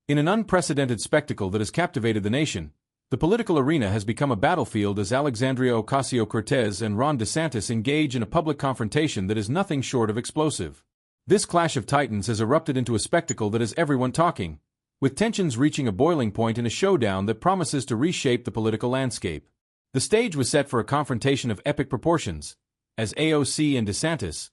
In an unprecedented spectacle that has captivated the nation, the political arena has become a battlefield as Alexandria Ocasio-Cortez and Ron DeSantis engage in a public confrontation that is nothing short of explosive. This clash of titans has erupted into a spectacle that has everyone talking, with tensions reaching a boiling point in a showdown that promises to reshape the political landscape. The stage was set for a confrontation of epic proportions, as AOC and DeSantis,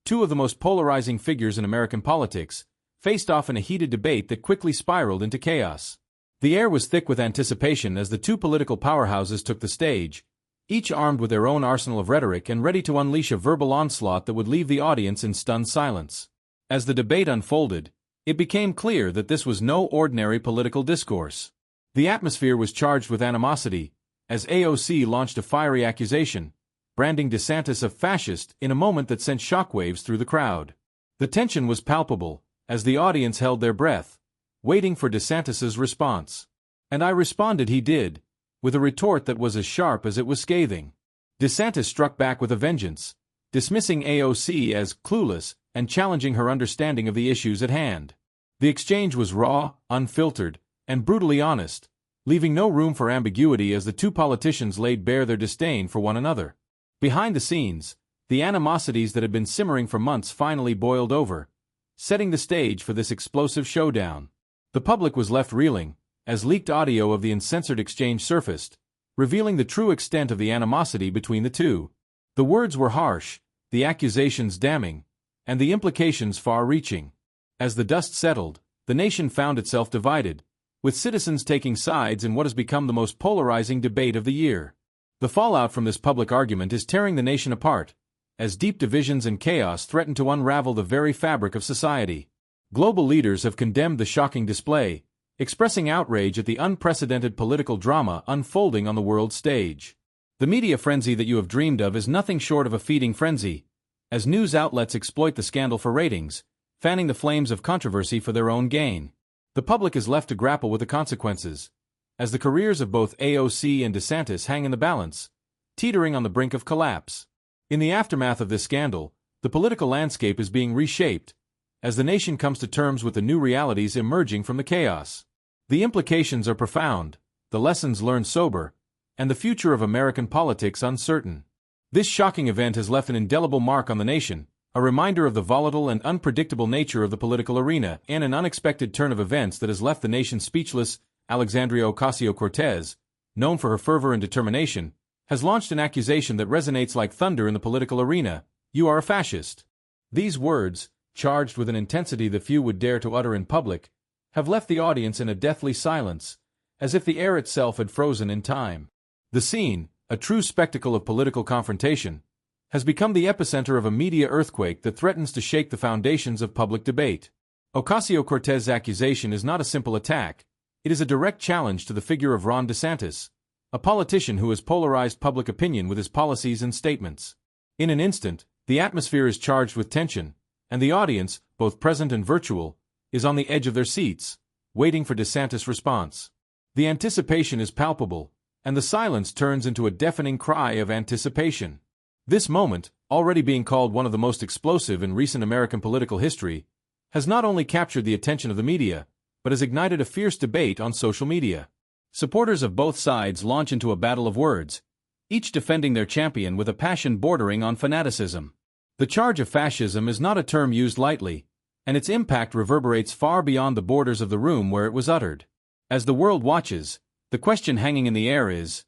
two of the most polarizing figures in American politics, faced off in a heated debate that quickly spiraled into chaos. The air was thick with anticipation as the two political powerhouses took the stage, each armed with their own arsenal of rhetoric and ready to unleash a verbal onslaught that would leave the audience in stunned silence. As the debate unfolded, it became clear that this was no ordinary political discourse. The atmosphere was charged with animosity, as AOC launched a fiery accusation, branding DeSantis a fascist in a moment that sent shockwaves through the crowd. The tension was palpable, as the audience held their breath, waiting for DeSantis's response. And I responded he did, with a retort that was as sharp as it was scathing. DeSantis struck back with a vengeance, dismissing AOC as clueless and challenging her understanding of the issues at hand. The exchange was raw, unfiltered, and brutally honest, leaving no room for ambiguity as the two politicians laid bare their disdain for one another. Behind the scenes, the animosities that had been simmering for months finally boiled over, setting the stage for this explosive showdown. The public was left reeling, as leaked audio of the uncensored exchange surfaced, revealing the true extent of the animosity between the two. The words were harsh, the accusations damning, and the implications far-reaching. As the dust settled, the nation found itself divided, with citizens taking sides in what has become the most polarizing debate of the year. The fallout from this public argument is tearing the nation apart, as deep divisions and chaos threaten to unravel the very fabric of society. Global leaders have condemned the shocking display, expressing outrage at the unprecedented political drama unfolding on the world stage. The media frenzy that you have dreamed of is nothing short of a feeding frenzy, as news outlets exploit the scandal for ratings, fanning the flames of controversy for their own gain. The public is left to grapple with the consequences, as the careers of both AOC and DeSantis hang in the balance, teetering on the brink of collapse. In the aftermath of this scandal, the political landscape is being reshaped, as the nation comes to terms with the new realities emerging from the chaos. The implications are profound, the lessons learned sober, and the future of American politics uncertain. This shocking event has left an indelible mark on the nation, a reminder of the volatile and unpredictable nature of the political arena, and an unexpected turn of events that has left the nation speechless. Alexandria Ocasio-Cortez, known for her fervor and determination, has launched an accusation that resonates like thunder in the political arena: "You are a fascist." These words, charged with an intensity that few would dare to utter in public, have left the audience in a deathly silence, as if the air itself had frozen in time. The scene, a true spectacle of political confrontation, has become the epicenter of a media earthquake that threatens to shake the foundations of public debate. Ocasio-Cortez's accusation is not a simple attack, it is a direct challenge to the figure of Ron DeSantis, a politician who has polarized public opinion with his policies and statements. In an instant, the atmosphere is charged with tension, and the audience, both present and virtual, is on the edge of their seats, waiting for DeSantis' response. The anticipation is palpable, and the silence turns into a deafening cry of anticipation. This moment, already being called one of the most explosive in recent American political history, has not only captured the attention of the media, but has ignited a fierce debate on social media. Supporters of both sides launch into a battle of words, each defending their champion with a passion bordering on fanaticism. The charge of fascism is not a term used lightly, and its impact reverberates far beyond the borders of the room where it was uttered. As the world watches, the question hanging in the air is,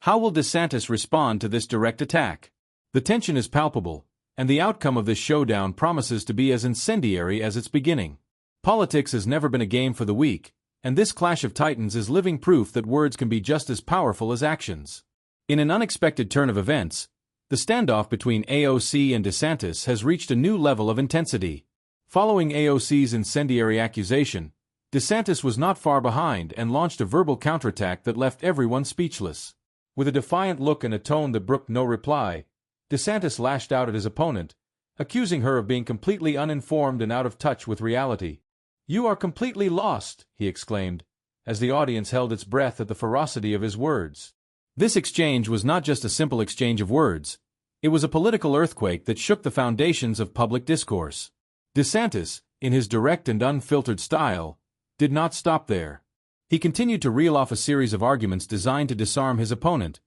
how will DeSantis respond to this direct attack? The tension is palpable, and the outcome of this showdown promises to be as incendiary as its beginning. Politics has never been a game for the weak, and this clash of titans is living proof that words can be just as powerful as actions. In an unexpected turn of events, the standoff between AOC and DeSantis has reached a new level of intensity. Following AOC's incendiary accusation, DeSantis was not far behind and launched a verbal counterattack that left everyone speechless. With a defiant look and a tone that brooked no reply, DeSantis lashed out at his opponent, accusing her of being completely uninformed and out of touch with reality. "You are completely lost," he exclaimed, as the audience held its breath at the ferocity of his words. This exchange was not just a simple exchange of words, it was a political earthquake that shook the foundations of public discourse. DeSantis, in his direct and unfiltered style, did not stop there. He continued to reel off a series of arguments designed to disarm his opponent,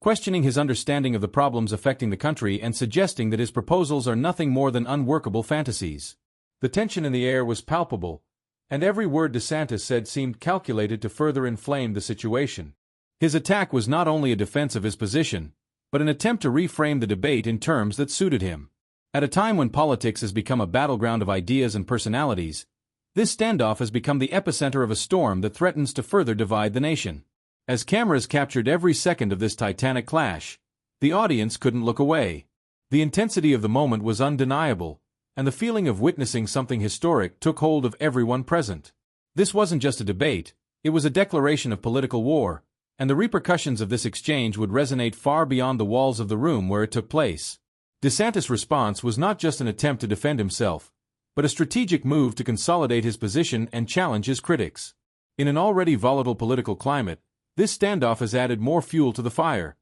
questioning his understanding of the problems affecting the country and suggesting that his proposals are nothing more than unworkable fantasies. The tension in the air was palpable, and every word DeSantis said seemed calculated to further inflame the situation. His attack was not only a defense of his position, but an attempt to reframe the debate in terms that suited him. At a time when politics has become a battleground of ideas and personalities, this standoff has become the epicenter of a storm that threatens to further divide the nation. As cameras captured every second of this titanic clash, the audience couldn't look away. The intensity of the moment was undeniable, and the feeling of witnessing something historic took hold of everyone present. This wasn't just a debate, it was a declaration of political war, and the repercussions of this exchange would resonate far beyond the walls of the room where it took place. DeSantis' response was not just an attempt to defend himself, but a strategic move to consolidate his position and challenge his critics. In an already volatile political climate, this standoff has added more fuel to the fire,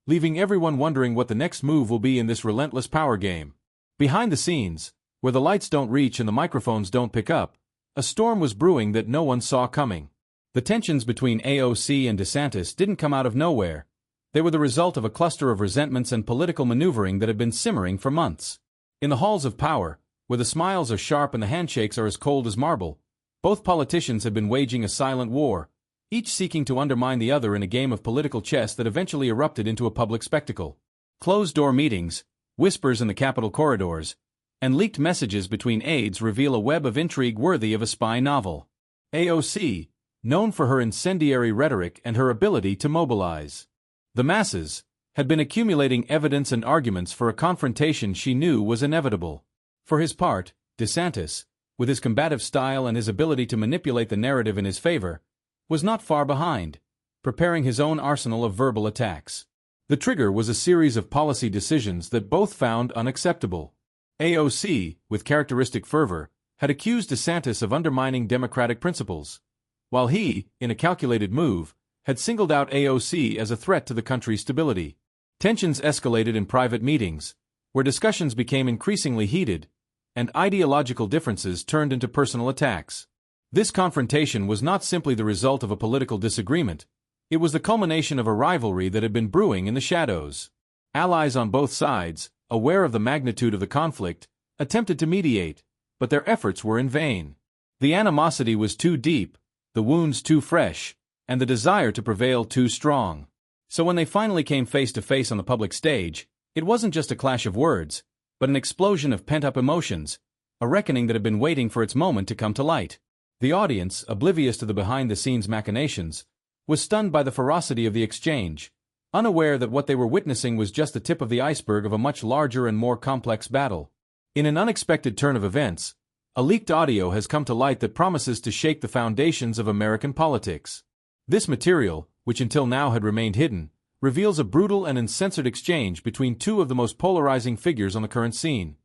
leaving everyone wondering what the next move will be in this relentless power game. Behind the scenes, where the lights don't reach and the microphones don't pick up, a storm was brewing that no one saw coming. The tensions between AOC and DeSantis didn't come out of nowhere. They were the result of a cluster of resentments and political maneuvering that had been simmering for months. In the halls of power, where the smiles are sharp and the handshakes are as cold as marble, both politicians had been waging a silent war, each seeking to undermine the other in a game of political chess that eventually erupted into a public spectacle. Closed-door meetings, whispers in the Capitol corridors, and leaked messages between aides reveal a web of intrigue worthy of a spy novel. AOC, known for her incendiary rhetoric and her ability to mobilize the masses, had been accumulating evidence and arguments for a confrontation she knew was inevitable. For his part, DeSantis, with his combative style and his ability to manipulate the narrative in his favor, was not far behind, preparing his own arsenal of verbal attacks. The trigger was a series of policy decisions that both found unacceptable. AOC, with characteristic fervor, had accused DeSantis of undermining democratic principles, while he, in a calculated move, had singled out AOC as a threat to the country's stability. Tensions escalated in private meetings, where discussions became increasingly heated, and ideological differences turned into personal attacks. This confrontation was not simply the result of a political disagreement, it was the culmination of a rivalry that had been brewing in the shadows. Allies on both sides, aware of the magnitude of the conflict, attempted to mediate, but their efforts were in vain. The animosity was too deep, the wounds too fresh, and the desire to prevail too strong. So when they finally came face to face on the public stage, it wasn't just a clash of words, but an explosion of pent-up emotions, a reckoning that had been waiting for its moment to come to light. The audience, oblivious to the behind-the-scenes machinations, was stunned by the ferocity of the exchange, unaware that what they were witnessing was just the tip of the iceberg of a much larger and more complex battle. In an unexpected turn of events, a leaked audio has come to light that promises to shake the foundations of American politics. This material, which until now had remained hidden, reveals a brutal and uncensored exchange between two of the most polarizing figures on the current scene,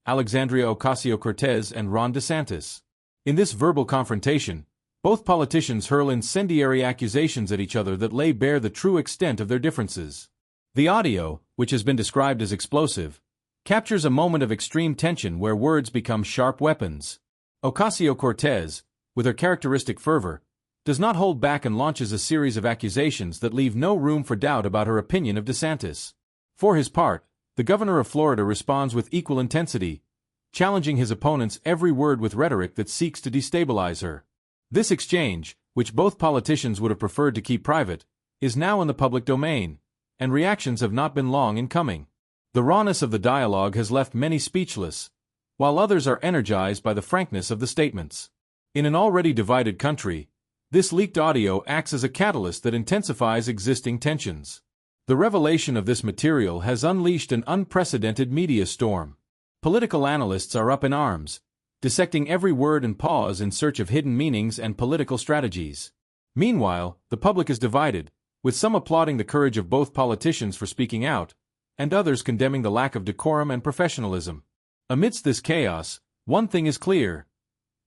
Alexandria Ocasio-Cortez and Ron DeSantis. In this verbal confrontation, both politicians hurl incendiary accusations at each other that lay bare the true extent of their differences. The audio, which has been described as explosive, captures a moment of extreme tension where words become sharp weapons. Ocasio-Cortez, with her characteristic fervor, does not hold back and launches a series of accusations that leave no room for doubt about her opinion of DeSantis. For his part, the governor of Florida responds with equal intensity, challenging his opponent's every word with rhetoric that seeks to destabilize her. This exchange, which both politicians would have preferred to keep private, is now in the public domain, and reactions have not been long in coming. The rawness of the dialogue has left many speechless, while others are energized by the frankness of the statements. In an already divided country, this leaked audio acts as a catalyst that intensifies existing tensions. The revelation of this material has unleashed an unprecedented media storm. Political analysts are up in arms, dissecting every word and pause in search of hidden meanings and political strategies. Meanwhile, the public is divided, with some applauding the courage of both politicians for speaking out, and others condemning the lack of decorum and professionalism. Amidst this chaos, one thing is clear: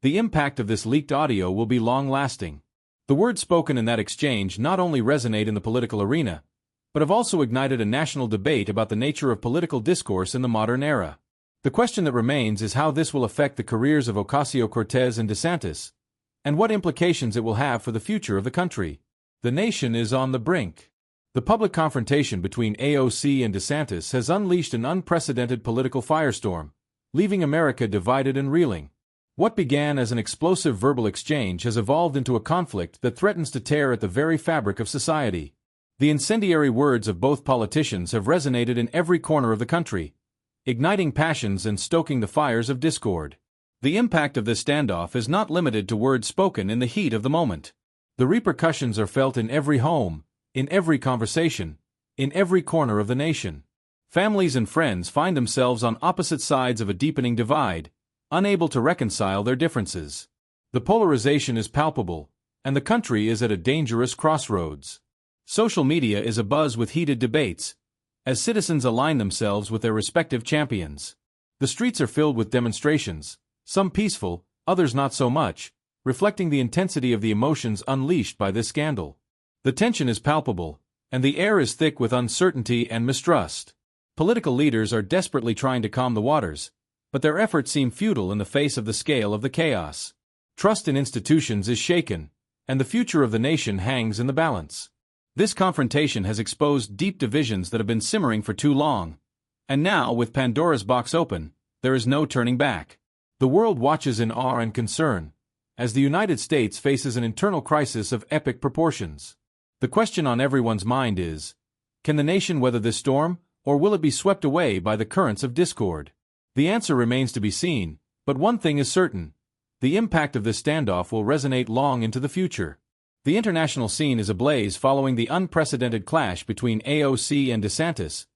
the impact of this leaked audio will be long-lasting. The words spoken in that exchange not only resonate in the political arena, but have also ignited a national debate about the nature of political discourse in the modern era. The question that remains is how this will affect the careers of Ocasio-Cortez and DeSantis, and what implications it will have for the future of the country. The nation is on the brink. The public confrontation between AOC and DeSantis has unleashed an unprecedented political firestorm, leaving America divided and reeling. What began as an explosive verbal exchange has evolved into a conflict that threatens to tear at the very fabric of society. The incendiary words of both politicians have resonated in every corner of the country, igniting passions and stoking the fires of discord. The impact of this standoff is not limited to words spoken in the heat of the moment. The repercussions are felt in every home, in every conversation, in every corner of the nation. Families and friends find themselves on opposite sides of a deepening divide, unable to reconcile their differences. The polarization is palpable, and the country is at a dangerous crossroads. Social media is abuzz with heated debates, as citizens align themselves with their respective champions. The streets are filled with demonstrations, some peaceful, others not so much, reflecting the intensity of the emotions unleashed by this scandal. The tension is palpable, and the air is thick with uncertainty and mistrust. Political leaders are desperately trying to calm the waters, but their efforts seem futile in the face of the scale of the chaos. Trust in institutions is shaken, and the future of the nation hangs in the balance. This confrontation has exposed deep divisions that have been simmering for too long, and now, with Pandora's box open, there is no turning back. The world watches in awe and concern, as the United States faces an internal crisis of epic proportions. The question on everyone's mind is, can the nation weather this storm, or will it be swept away by the currents of discord? The answer remains to be seen, but one thing is certain: the impact of this standoff will resonate long into the future. The international scene is ablaze following the unprecedented clash between AOC and DeSantis,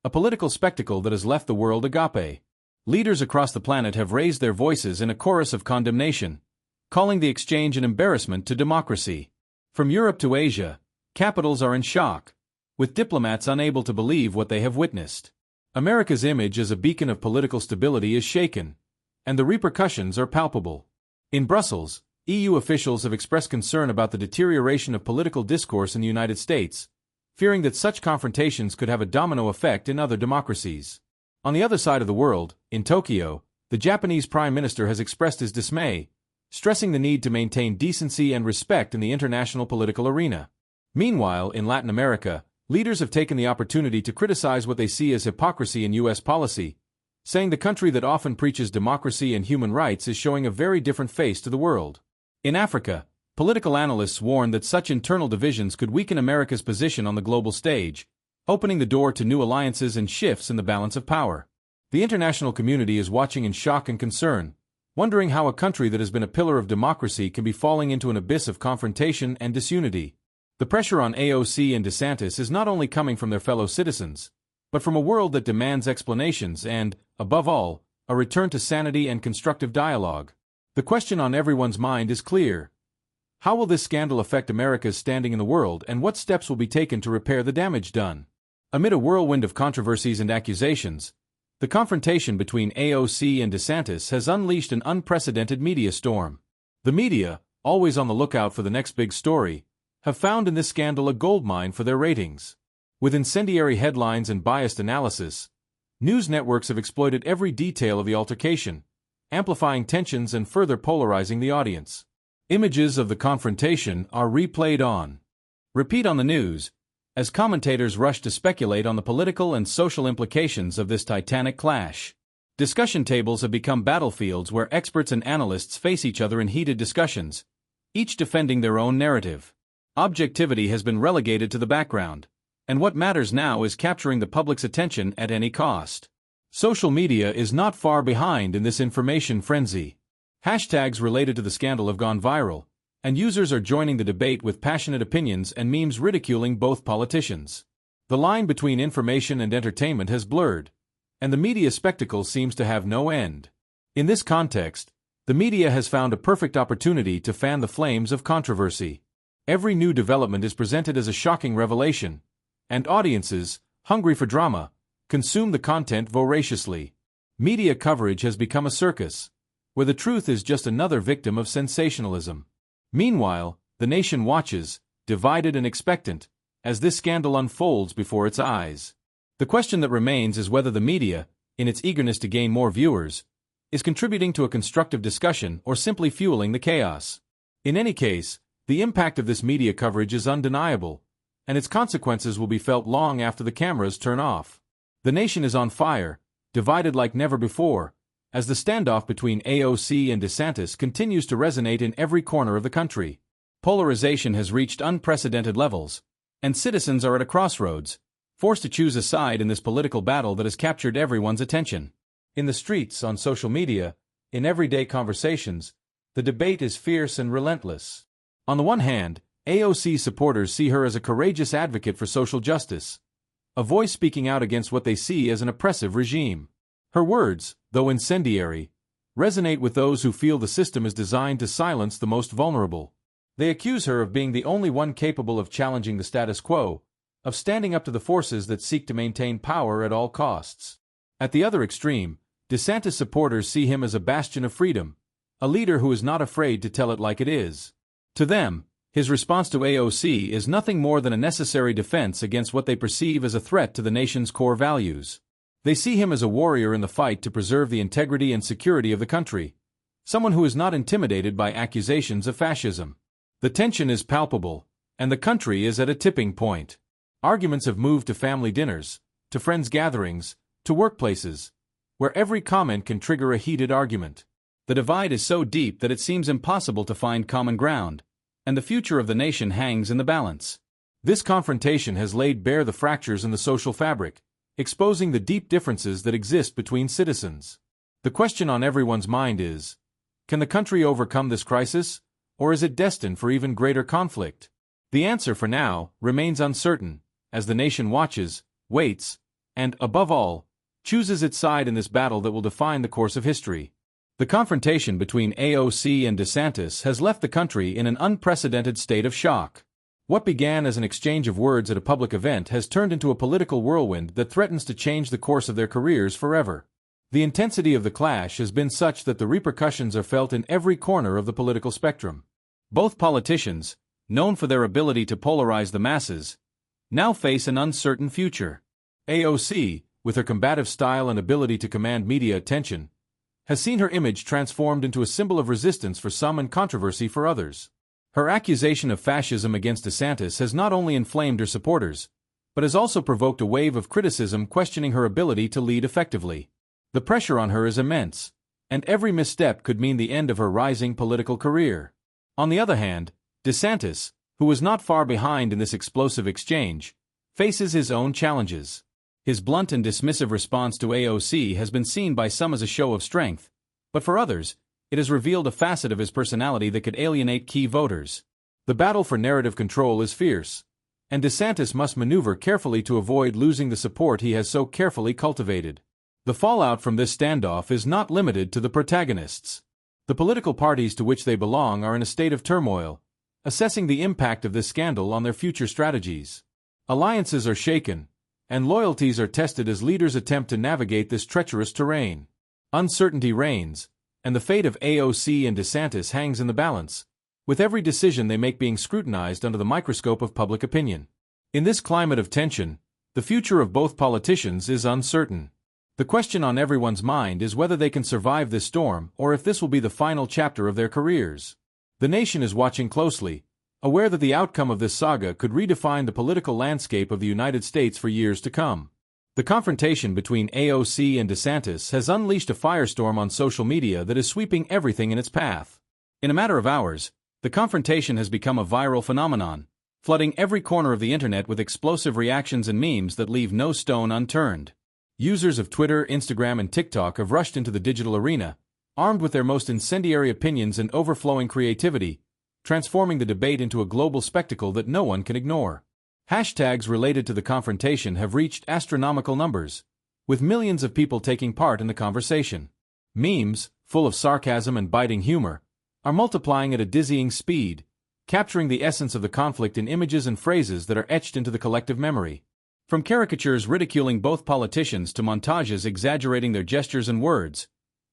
a political spectacle that has left the world agape. Leaders across the planet have raised their voices in a chorus of condemnation, calling the exchange an embarrassment to democracy. From Europe to Asia, capitals are in shock, with diplomats unable to believe what they have witnessed. America's image as a beacon of political stability is shaken, and the repercussions are palpable. In Brussels, EU officials have expressed concern about the deterioration of political discourse in the United States, fearing that such confrontations could have a domino effect in other democracies. On the other side of the world, in Tokyo, the Japanese Prime Minister has expressed his dismay, stressing the need to maintain decency and respect in the international political arena. Meanwhile, in Latin America, leaders have taken the opportunity to criticize what they see as hypocrisy in U.S. policy, saying the country that often preaches democracy and human rights is showing a very different face to the world. In Africa, political analysts warn that such internal divisions could weaken America's position on the global stage, opening the door to new alliances and shifts in the balance of power. The international community is watching in shock and concern, wondering how a country that has been a pillar of democracy can be falling into an abyss of confrontation and disunity. The pressure on AOC and DeSantis is not only coming from their fellow citizens, but from a world that demands explanations and, above all, a return to sanity and constructive dialogue. The question on everyone's mind is clear. How will this scandal affect America's standing in the world, and what steps will be taken to repair the damage done? Amid a whirlwind of controversies and accusations, the confrontation between AOC and DeSantis has unleashed an unprecedented media storm. The media, always on the lookout for the next big story, have found in this scandal a goldmine for their ratings. With incendiary headlines and biased analysis, news networks have exploited every detail of the altercation, amplifying tensions and further polarizing the audience. Images of the confrontation are replayed on repeat on the news, as commentators rush to speculate on the political and social implications of this titanic clash. Discussion tables have become battlefields where experts and analysts face each other in heated discussions, each defending their own narrative. Objectivity has been relegated to the background, and what matters now is capturing the public's attention at any cost. Social media is not far behind in this information frenzy. Hashtags related to the scandal have gone viral, and users are joining the debate with passionate opinions and memes ridiculing both politicians. The line between information and entertainment has blurred, and the media spectacle seems to have no end. In this context, the media has found a perfect opportunity to fan the flames of controversy. Every new development is presented as a shocking revelation, and audiences, hungry for drama, consume the content voraciously. Media coverage has become a circus, where the truth is just another victim of sensationalism. Meanwhile, the nation watches, divided and expectant, as this scandal unfolds before its eyes. The question that remains is whether the media, in its eagerness to gain more viewers, is contributing to a constructive discussion or simply fueling the chaos. In any case, the impact of this media coverage is undeniable, and its consequences will be felt long after the cameras turn off. The nation is on fire, divided like never before, as the standoff between AOC and DeSantis continues to resonate in every corner of the country. Polarization has reached unprecedented levels, and citizens are at a crossroads, forced to choose a side in this political battle that has captured everyone's attention. In the streets, on social media, in everyday conversations, the debate is fierce and relentless. On the one hand, AOC supporters see her as a courageous advocate for social justice, a voice speaking out against what they see as an oppressive regime. Her words, though incendiary, resonate with those who feel the system is designed to silence the most vulnerable. They accuse her of being the only one capable of challenging the status quo, of standing up to the forces that seek to maintain power at all costs. At the other extreme, DeSantis supporters see him as a bastion of freedom, a leader who is not afraid to tell it like it is. To them, his response to AOC is nothing more than a necessary defense against what they perceive as a threat to the nation's core values. They see him as a warrior in the fight to preserve the integrity and security of the country, someone who is not intimidated by accusations of fascism. The tension is palpable, and the country is at a tipping point. Arguments have moved to family dinners, to friends' gatherings, to workplaces, where every comment can trigger a heated argument. The divide is so deep that it seems impossible to find common ground, and the future of the nation hangs in the balance. This confrontation has laid bare the fractures in the social fabric, exposing the deep differences that exist between citizens. The question on everyone's mind is, can the country overcome this crisis, or is it destined for even greater conflict? The answer for now remains uncertain, as the nation watches, waits, and, above all, chooses its side in this battle that will define the course of history. The confrontation between AOC and DeSantis has left the country in an unprecedented state of shock. What began as an exchange of words at a public event has turned into a political whirlwind that threatens to change the course of their careers forever. The intensity of the clash has been such that the repercussions are felt in every corner of the political spectrum. Both politicians, known for their ability to polarize the masses, now face an uncertain future. AOC, with her combative style and ability to command media attention, has seen her image transformed into a symbol of resistance for some and controversy for others. Her accusation of fascism against DeSantis has not only inflamed her supporters, but has also provoked a wave of criticism questioning her ability to lead effectively. The pressure on her is immense, and every misstep could mean the end of her rising political career. On the other hand, DeSantis, who was not far behind in this explosive exchange, faces his own challenges. His blunt and dismissive response to AOC has been seen by some as a show of strength, but for others, it has revealed a facet of his personality that could alienate key voters. The battle for narrative control is fierce, and DeSantis must maneuver carefully to avoid losing the support he has so carefully cultivated. The fallout from this standoff is not limited to the protagonists. The political parties to which they belong are in a state of turmoil, assessing the impact of this scandal on their future strategies. Alliances are shaken, and loyalties are tested as leaders attempt to navigate this treacherous terrain. Uncertainty reigns, and the fate of AOC and DeSantis hangs in the balance, with every decision they make being scrutinized under the microscope of public opinion. In this climate of tension, the future of both politicians is uncertain. The question on everyone's mind is whether they can survive this storm or if this will be the final chapter of their careers. The nation is watching closely, aware that the outcome of this saga could redefine the political landscape of the United States for years to come. The confrontation between AOC and DeSantis has unleashed a firestorm on social media that is sweeping everything in its path. In a matter of hours, the confrontation has become a viral phenomenon, flooding every corner of the internet with explosive reactions and memes that leave no stone unturned. Users of Twitter, Instagram, and TikTok have rushed into the digital arena, armed with their most incendiary opinions and overflowing creativity, transforming the debate into a global spectacle that no one can ignore. Hashtags related to the confrontation have reached astronomical numbers, with millions of people taking part in the conversation. Memes, full of sarcasm and biting humor, are multiplying at a dizzying speed, capturing the essence of the conflict in images and phrases that are etched into the collective memory. From caricatures ridiculing both politicians to montages exaggerating their gestures and words,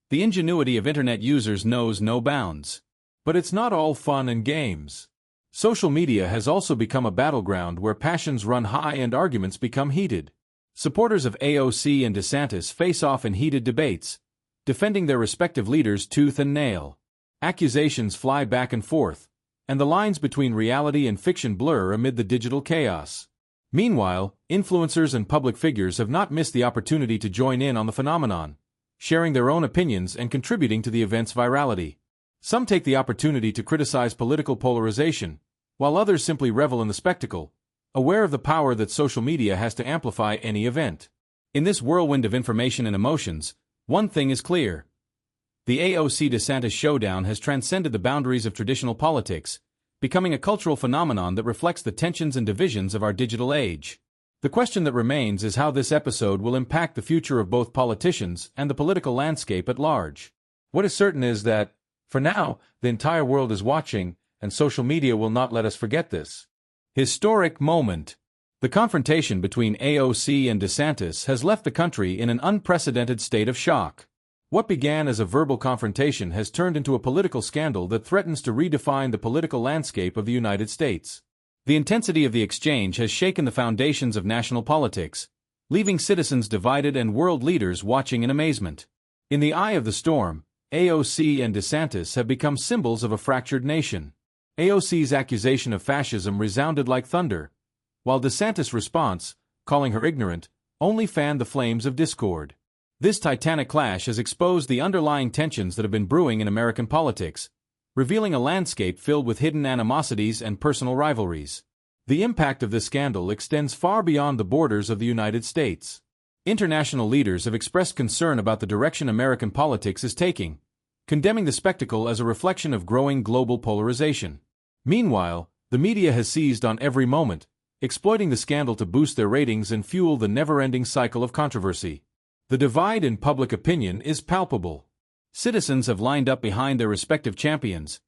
the ingenuity of internet users knows no bounds. But it's not all fun and games. Social media has also become a battleground where passions run high and arguments become heated. Supporters of AOC and DeSantis face off in heated debates, defending their respective leaders tooth and nail. Accusations fly back and forth, and the lines between reality and fiction blur amid the digital chaos. Meanwhile, influencers and public figures have not missed the opportunity to join in on the phenomenon, sharing their own opinions and contributing to the event's virality. Some take the opportunity to criticize political polarization, while others simply revel in the spectacle, aware of the power that social media has to amplify any event. In this whirlwind of information and emotions, one thing is clear. The AOC DeSantis showdown has transcended the boundaries of traditional politics, becoming a cultural phenomenon that reflects the tensions and divisions of our digital age. The question that remains is how this episode will impact the future of both politicians and the political landscape at large. What is certain is that, for now, the entire world is watching, and social media will not let us forget this. Historic moment. The confrontation between AOC and DeSantis has left the country in an unprecedented state of shock. What began as a verbal confrontation has turned into a political scandal that threatens to redefine the political landscape of the United States. The intensity of the exchange has shaken the foundations of national politics, leaving citizens divided and world leaders watching in amazement. In the eye of the storm, AOC and DeSantis have become symbols of a fractured nation. AOC's accusation of fascism resounded like thunder, while DeSantis' response, calling her ignorant, only fanned the flames of discord. This titanic clash has exposed the underlying tensions that have been brewing in American politics, revealing a landscape filled with hidden animosities and personal rivalries. The impact of this scandal extends far beyond the borders of the United States. International leaders have expressed concern about the direction American politics is taking, condemning the spectacle as a reflection of growing global polarization. Meanwhile, the media has seized on every moment, exploiting the scandal to boost their ratings and fuel the never-ending cycle of controversy. The divide in public opinion is palpable. Citizens have lined up behind their respective champions,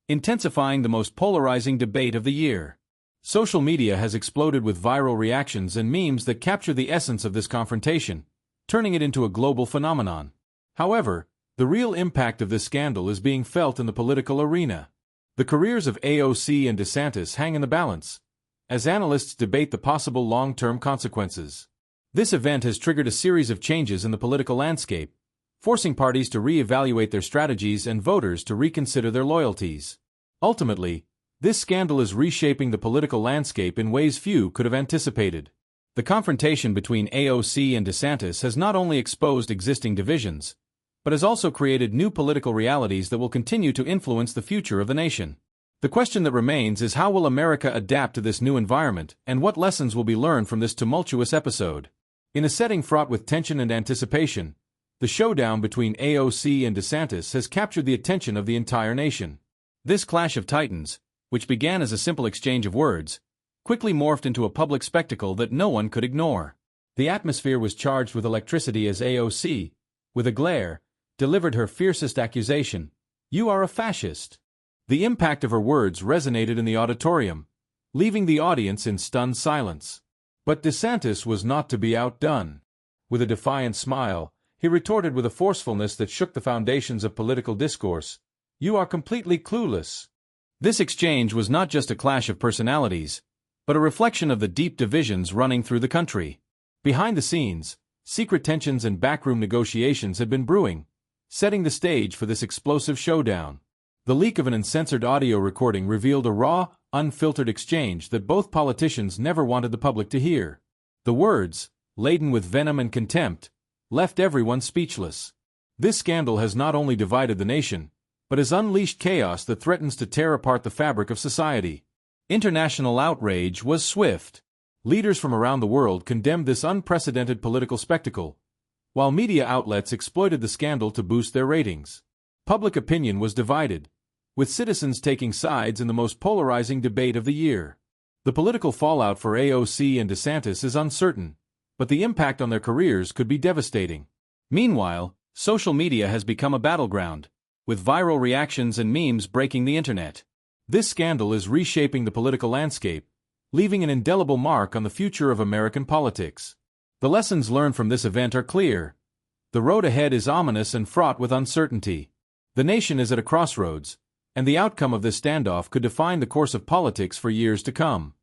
intensifying the most polarizing debate of the year. Social media has exploded with viral reactions and memes that capture the essence of this confrontation, turning it into a global phenomenon. However, the real impact of this scandal is being felt in the political arena. The careers of AOC and DeSantis hang in the balance, as analysts debate the possible long-term consequences. This event has triggered a series of changes in the political landscape, forcing parties to re-evaluate their strategies and voters to reconsider their loyalties. Ultimately, this scandal is reshaping the political landscape in ways few could have anticipated. The confrontation between AOC and DeSantis has not only exposed existing divisions, but has also created new political realities that will continue to influence the future of the nation. The question that remains is how will America adapt to this new environment, and what lessons will be learned from this tumultuous episode? In a setting fraught with tension and anticipation, the showdown between AOC and DeSantis has captured the attention of the entire nation. This clash of titans, which began as a simple exchange of words, quickly morphed into a public spectacle that no one could ignore. The atmosphere was charged with electricity as AOC, with a glare, delivered her fiercest accusation: "You are a fascist." The impact of her words resonated in the auditorium, leaving the audience in stunned silence. But DeSantis was not to be outdone. With a defiant smile, he retorted with a forcefulness that shook the foundations of political discourse: "You are completely clueless." This exchange was not just a clash of personalities, but a reflection of the deep divisions running through the country. Behind the scenes, secret tensions and backroom negotiations had been brewing, setting the stage for this explosive showdown. The leak of an uncensored audio recording revealed a raw, unfiltered exchange that both politicians never wanted the public to hear. The words, laden with venom and contempt, left everyone speechless. This scandal has not only divided the nation, but has unleashed chaos that threatens to tear apart the fabric of society. International outrage was swift. Leaders from around the world condemned this unprecedented political spectacle, while media outlets exploited the scandal to boost their ratings. Public opinion was divided, with citizens taking sides in the most polarizing debate of the year. The political fallout for AOC and DeSantis is uncertain, but the impact on their careers could be devastating. Meanwhile, social media has become a battleground, with viral reactions and memes breaking the internet. This scandal is reshaping the political landscape, leaving an indelible mark on the future of American politics. The lessons learned from this event are clear. The road ahead is ominous and fraught with uncertainty. The nation is at a crossroads, and the outcome of this standoff could define the course of politics for years to come.